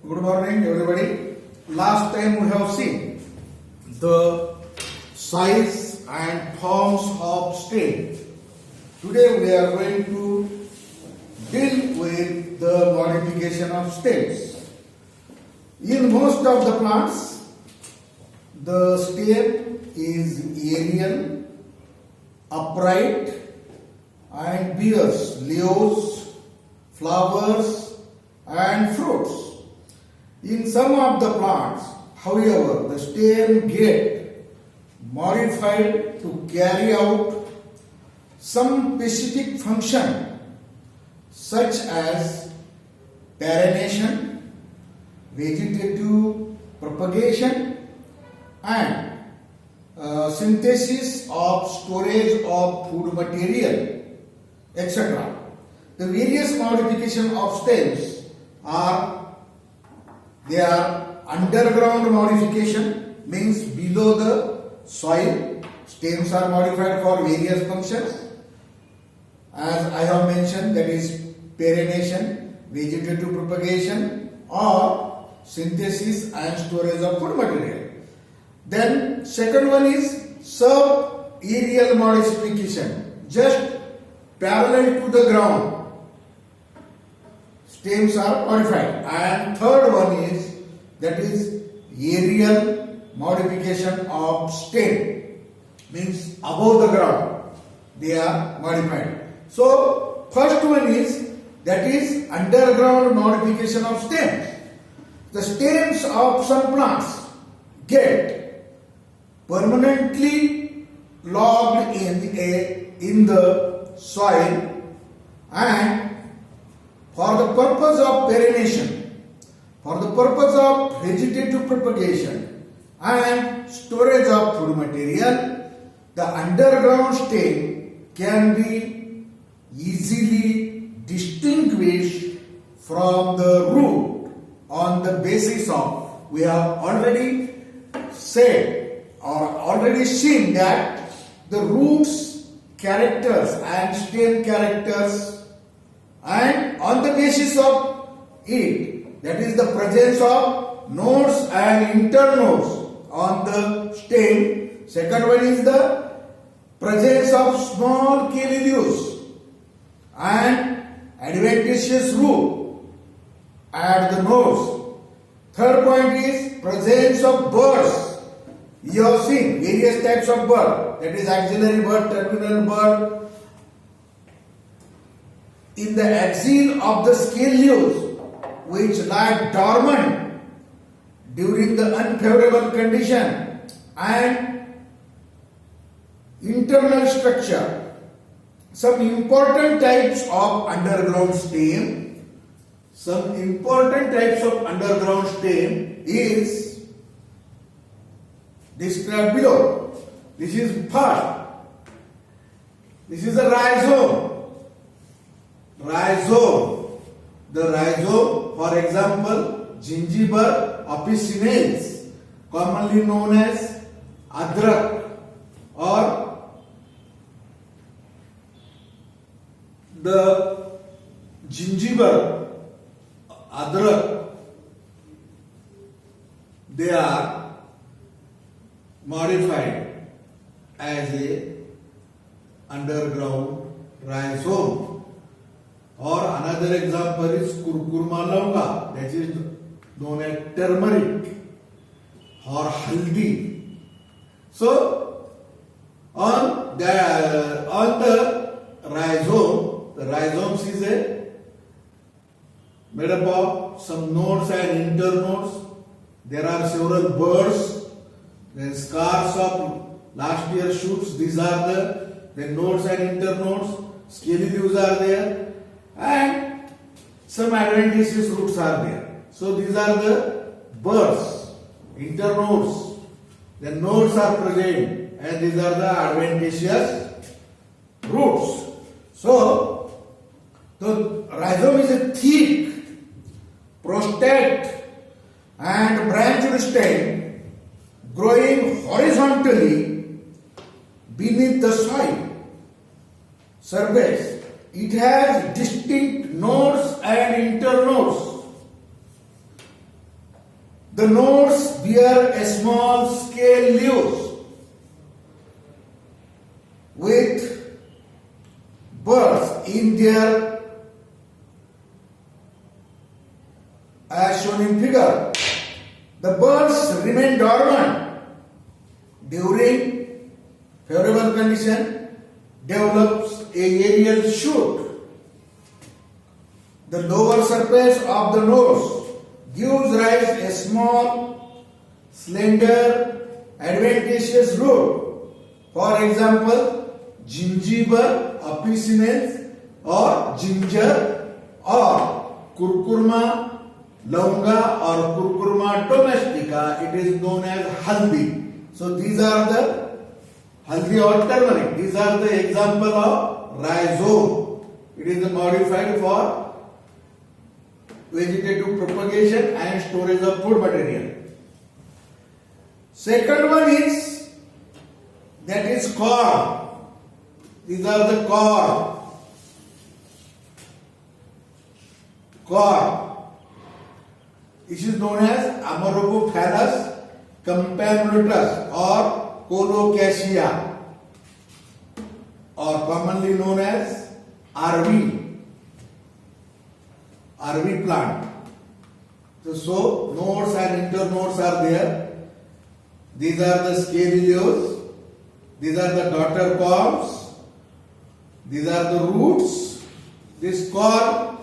Good morning, everybody. Last time we have seen the size and forms of stem. Today we are going to deal with the modification of stems. In most of the plants, the stem is aerial, upright, and bears leaves, flowers, and fruits. In some of the plants, however, the stem get modified to carry out some specific function such as pollination, vegetative propagation, and synthesis of storage of food material, etc. The various modification of stems are underground modification, means below the soil. Stems are modified for various functions. As I have mentioned, that is pollination, vegetative propagation, or synthesis and storage of food material. Then second one is sub-aerial modification, just parallel to the ground. Stems are modified. And third one is, that is aerial modification of stem, means above the ground they are modified. So first one is, that is underground modification of stems. The stems of some plants get permanently logged in the soil, and for the purpose of pollination, for the purpose of vegetative propagation and storage of food material, the underground stem can be easily distinguished from the root on the basis of, we have already said or already seen that the roots characters and stem characters, and on the basis of it, that is the presence of nodes and internodes on the stem. Second one is the presence of small calyllus and adventitious root at the nodes. Third point is presence of birds. You have seen various types of bird, that is axillary bird, terminal bird. In the axil of the scale leaves, which lie dormant during the unfavorable condition, and internal structure. Some important types of underground stem. Some important types of underground stem is described below. This is first. This is a rhizome. Rhizome. The rhizome, for example, Gingiber officinalis, commonly known as adrak, or the Gingiber, adrak, they are modified as a underground rhizome. Or another example is Curcuma longa, that is known as turmeric or haldi. So on the rhizomes is made up of some nodes and internodes. There are several burrs, then scars of last year shoots. These are the nodes and internodes. Scaly leaves are there, and some adventitious roots are there. So these are the burrs, internodes. The nodes are present, and these are the adventitious roots. So the rhizome is a thick, prostrate, and branched stem growing horizontally beneath the soil surface. It has distinct nodes and internodes. The nodes bear a small scale leaves with buds in their, as shown in figure. The buds remain dormant during favorable condition, develops a aerial shoot. The lower surface of the nodes gives rise a small, slender, adventitious root. For example, gingiber officinens or ginger or curcuma longa or curcuma domestica. It is known as haldi. So these are the haldi or turmeric. These are the example of rhizome. It is modified for vegetative propagation and storage of food material. Second one is, that is corm. These are the corm. Corm. This is known as Amarobophallus campaniculus or colocasia, or commonly known as RV plant. So nodes and internodes are there. These are the scaly leaves. These are the daughter corms. These are the roots. This corm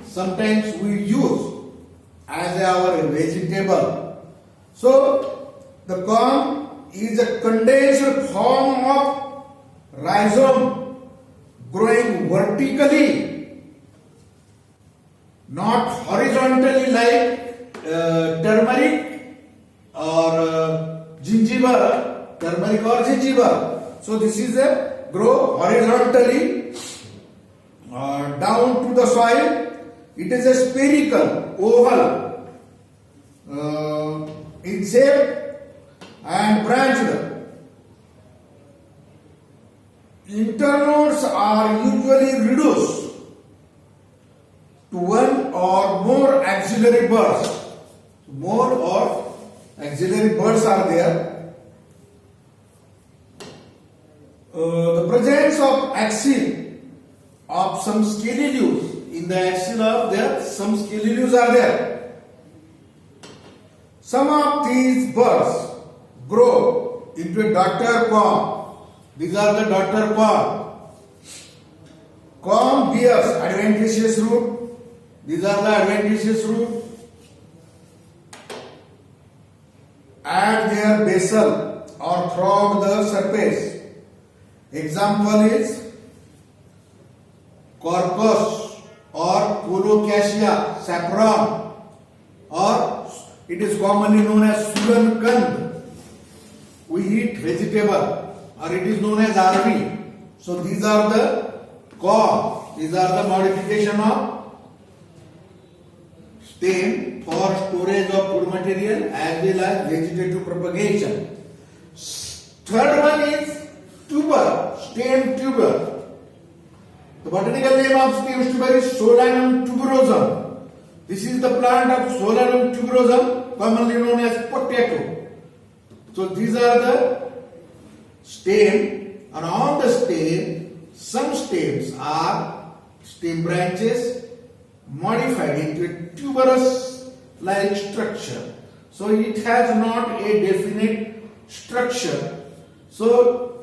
sometimes we use as our vegetable. So the corm is a condensed form of rhizome growing vertically, not horizontally like turmeric or gingiber, turmeric or gingiber. So this is a grow horizontally down to the soil. It is a spherical, oval in shape and branched. Internodes are usually reduced to one or more axillary buds. More or axillary buds are there. The presence of axil of some scaly leaves. In the axil of there, some scaly leaves are there. Some of these buds grow into a daughter corm. These are the daughter corm. Corm bears adventitious root. These are the adventitious root at their basal or throughout the surface. Example is corpus or colocasia saffron, or it is commonly known as sulan kand. We eat vegetable, or it is known as arvi. So these are the corm. These are the modification of stem for storage of food material as well as vegetative propagation. Third one is tuber, stem tuber. The botanical name of stem tuber is Solanum tuberosum. This is the plant of Solanum tuberosum, commonly known as potato. So these are the stem, and on the stem, some stems are stem branches modified into a tuberous like structure. So it has not a definite structure. So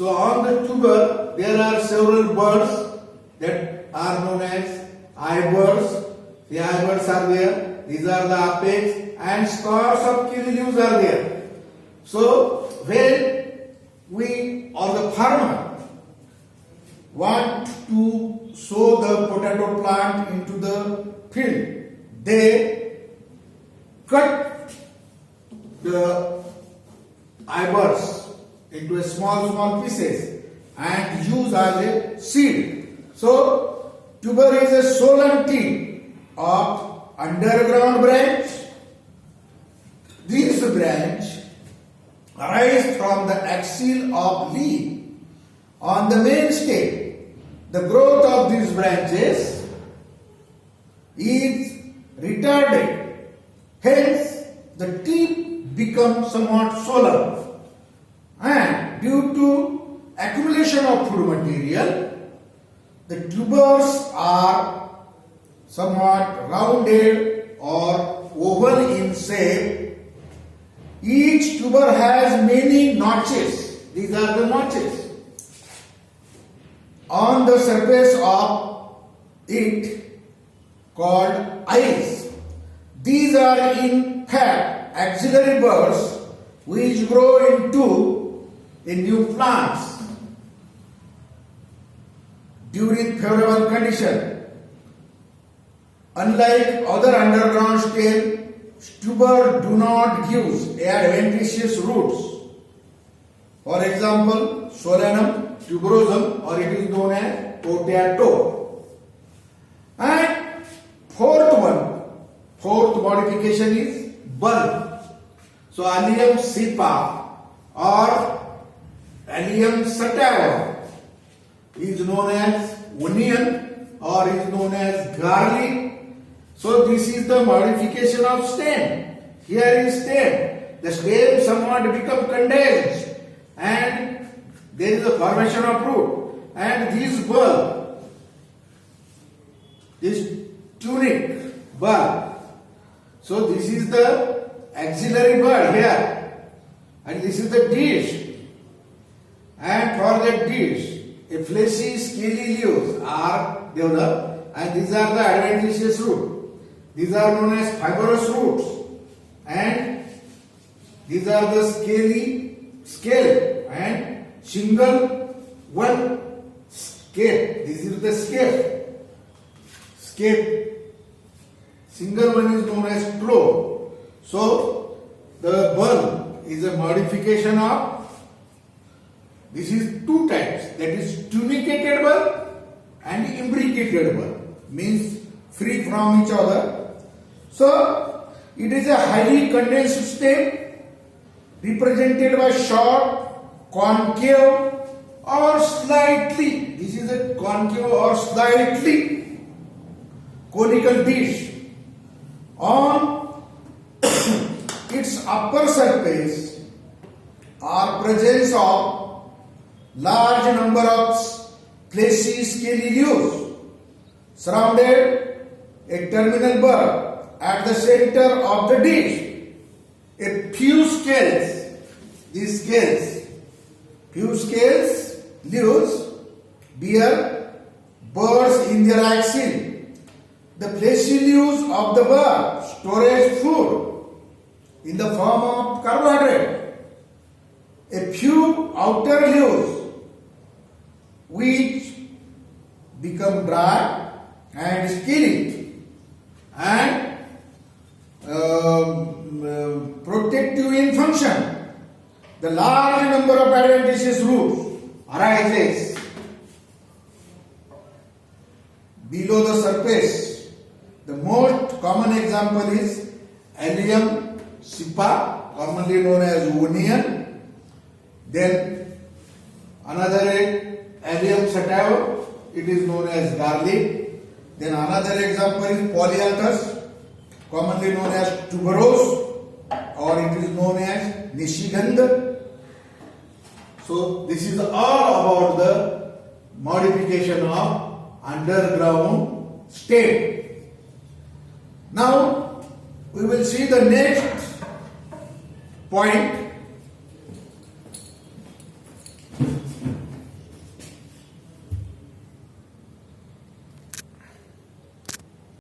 on the tuber there are several buds that are known as eye buds. The eye buds are there. These are the apex, and scores of kili leaves are there. So when we or the farmer want to sow the potato plant into the field, they cut the eye buds into a small pieces and use as a seed. So tuber is a solanum of underground branch. This branch arise from the axil of leaf on the main stem. The growth of these branches is retarded Hence, the tip becomes somewhat swollen. And due to accumulation of food material, the tubers are somewhat rounded or oval in shape. Each tuber has many notches. These are the notches on the surface of it called eyes. These are in fact axillary buds which grow into a new plants during favorable condition. Unlike other underground stem, tuber do not give adventitious roots. For example, Solanum tuberosum, or it is known as potato. And fourth modification is bulb. So Allium cepa or Allium sativa is known as onion or is known as garlic. So this is the modification of stem. Here is stem. The stem somewhat become condensed and there is a formation of root. And this bulb, this tunic bulb. So this is the axillary bud here. And this is the dish. And for that dish, a fleshy scaly leaves are developed and these are the adventitious root. These are known as fibrous roots and these are the scale and single one scale. This is the scape. Single one is known as clove. So the bulb is a modification of, this is two types, that is tunicated bulb and imbricated bulb, means free from each other. So it is a highly condensed stem represented by short, concave or slightly, this is a concave or slightly conical dish. On its upper surface are presence of large number of fleshy scaly leaves surrounded a terminal bud at the center of the dish. A few scales, leaves bear buds in their axil. The fleshy leaves of the bud storage food in the form of carbohydrate. A few outer leaves which become dry and scaly and protective in function. The large number of adventitious roots arises below the surface. The most common example is Allium cepa, commonly known as onion. Then another Allium sativa, it is known as garlic. Then another example is Polyanthus, commonly known as tuberose, or it is known as nishigandha. So this is all about the modification of underground stem. Now we will see the next point